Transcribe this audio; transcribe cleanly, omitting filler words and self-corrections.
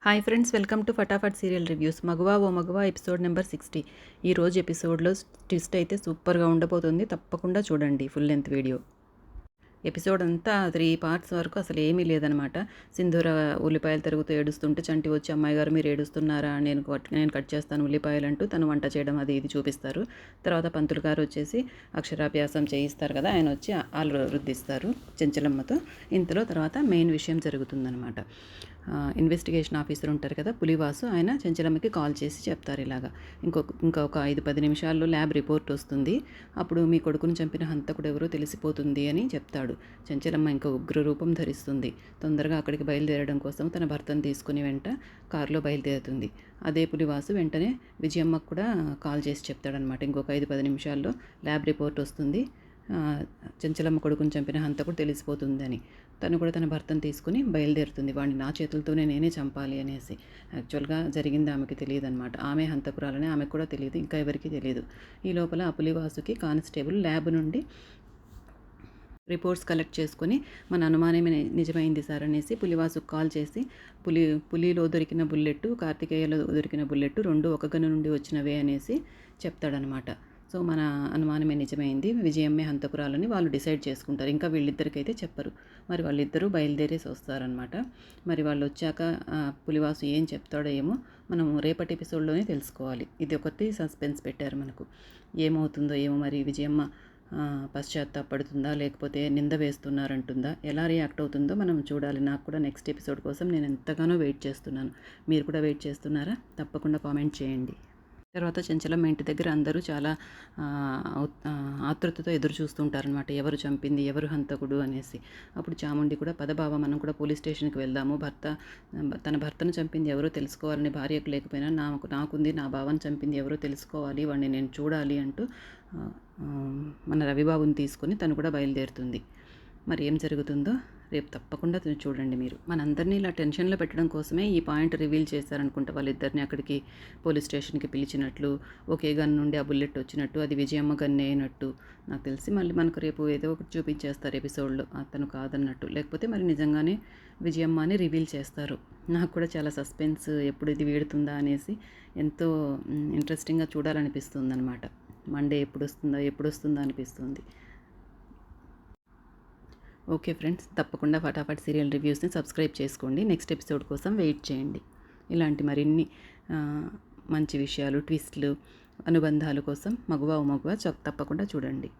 Hi friends, welcome to Fatafat serial reviews. Maguva O మగువా episode number 60. ఈరోజు ఎపిసోడ్లో ట్విస్ట్ అయితే సూపర్గా ఉండబోతుంది. తప్పకుండా చూడండి ఫుల్ లెంత్ వీడియో. ఎపిసోడ్ అంతా 3 పార్ట్స్ వరకు అసలు ఏమీ లేదనమాట. సింధూర ఉల్లిపాయలు తరుగుతూ ఏడుస్తుంటే చంటి వచ్చి, అమ్మాయి గారు మీరు ఏడుస్తున్నారా, నేను కట్ చేస్తాను ఉల్లిపాయలు అంటూ తను వంట చేయడం అది ఇది చూపిస్తారు. తర్వాత పంతులు గారు వచ్చేసి అక్షరాభ్యాసం చేయిస్తారు కదా, ఆయన వచ్చి ఆలు రుద్దిస్తారు చెంచలమ్మతో. ఇంతలో తర్వాత మెయిన్ విషయం జరుగుతుందనమాట. ఇన్వెస్టిగేషన్ ఆఫీసర్ ఉంటారు కదా పులివాసు, ఆయన చెంచలమ్మకి కాల్ చేసి చెప్తారు ఇలాగా, ఇంకా ఒక 5-10 నిమిషాల్లో ల్యాబ్ రిపోర్ట్ వస్తుంది, అప్పుడు మీ కొడుకుని చంపిన హంతకుడు ఎవరో తెలిసిపోతుంది అని చెప్తాడు. చెంచలమ్మ ఇంకా ఉగ్ర రూపం ధరిస్తుంది. తొందరగా అక్కడికి బయలుదేరడం కోసం తన భర్తను తీసుకుని వెంట కారులో బయలుదేరుతుంది. అదే పులివాసు వెంటనే విజయమ్మకు కూడా కాల్ చేసి చెప్తాడనమాట, ఇంకొక 5-10 నిమిషాల్లో ల్యాబ్ రిపోర్ట్ వస్తుంది, చెంచలమ్మ కొడుకుని చంపిన హంతకుడు తెలిసిపోతుందని. తను కూడా తన భర్తను తీసుకుని బయలుదేరుతుంది. వాడిని నా చేతులతోనే నేనే చంపాలి అనేసి. యాక్చువల్గా జరిగింది ఆమెకి తెలియదు అనమాట. ఆమె హంతకురాలని ఆమెకు కూడా తెలియదు, ఇంకా ఎవరికి తెలియదు. ఈ లోపల ఆ పులివాసుకి కానిస్టేబుల్ ల్యాబ్ నుండి రిపోర్ట్స్ కలెక్ట్ చేసుకొని మన అనుమానమే నిజమైంది సార్ అనేసి పులివాసుకు కాల్ చేసి, పులిలో దొరికిన బుల్లెట్, కార్తికేయలో దొరికిన బుల్లెట్ రెండు ఒక గన్ను నుండి వచ్చినవే అనేసి చెప్తాడనమాట. సో మన అనుమానమే నిజమైంది, విజయమ్మే హంతకురాలని వాళ్ళు డిసైడ్ చేసుకుంటారు. ఇంకా వీళ్ళిద్దరికైతే చెప్పరు. మరి వాళ్ళిద్దరూ బయలుదేరేసి వస్తారనమాట. మరి వాళ్ళు వచ్చాక పులివాసు ఏం చెప్తాడో ఏమో మనం రేపటి ఎపిసోడ్లోనే తెలుసుకోవాలి. ఇది ఒకటి సస్పెన్స్ పెట్టారు మనకు. ఏమవుతుందో ఏమో, మరి విజయమ్మ పశ్చాత్తాపడుతుందా, లేకపోతే నింద వేస్తున్నారంటుందా, ఎలా రియాక్ట్ అవుతుందో మనం చూడాలి. నాకు కూడా నెక్స్ట్ ఎపిసోడ్ కోసం నేను ఎంతగానో వెయిట్ చేస్తున్నాను. మీరు కూడా వెయిట్ చేస్తున్నారా? తప్పకుండా కామెంట్ చేయండి. తర్వాత చెంచలమ్మ ఇంటి దగ్గర అందరూ చాలా ఆతృతతో ఎదురు చూస్తుంటారనమాట, ఎవరు చంపింది, ఎవరు హంతకుడు అనేసి. అప్పుడు చాముండి కూడా, పదబావ మనం కూడా పోలీస్ స్టేషన్కి వెళ్దాము, తన భర్తను చంపింది ఎవరో తెలుసుకోవాలని భార్యకు లేకపోయినా నాకుంది, నా బావని చంపింది ఎవరో తెలుసుకోవాలి, వాడిని నేను చూడాలి అంటూ మన రవిబాబుని తీసుకొని తను కూడా బయలుదేరుతుంది. మరి ఏం జరుగుతుందో రేపు తప్పకుండా చూడండి మీరు. మనందరినీ ఇలా టెన్షన్లో పెట్టడం కోసమే ఈ పాయింట్ రివీల్ చేశారనుకుంటా. వాళ్ళిద్దరిని అక్కడికి పోలీస్ స్టేషన్కి పిలిచినట్లు, ఒకే గన్ నుండి ఆ బుల్లెట్ వచ్చినట్టు, అది విజయమ్మ గన్నే అయినట్టు నాకు తెలిసి. మళ్ళీ మనకు రేపు ఏదో ఒకటి చూపించేస్తారు ఎపిసోడ్లో, అతను కాదన్నట్టు. లేకపోతే మరి నిజంగానే విజయమ్మ అని రివీల్ చేస్తారు. నాకు కూడా చాలా సస్పెన్స్, ఎప్పుడు ఇది వీడుతుందా అనేసి ఎంతో ఇంట్రెస్టింగ్గా చూడాలనిపిస్తుంది అనమాట. మండే ఎప్పుడు వస్తుందో అనిపిస్తుంది. ఓకే ఫ్రెండ్స్, తప్పకుండా ఫటాఫట్ సీరియల్ రివ్యూస్ని సబ్స్క్రైబ్ చేసుకోండి. నెక్స్ట్ ఎపిసోడ్ కోసం వెయిట్ చేయండి. ఇలాంటి మరిన్ని మంచి విషయాలు, ట్విస్ట్లు, అనుబంధాల కోసం మగువా ఓ మగువా తప్పకుండా చూడండి.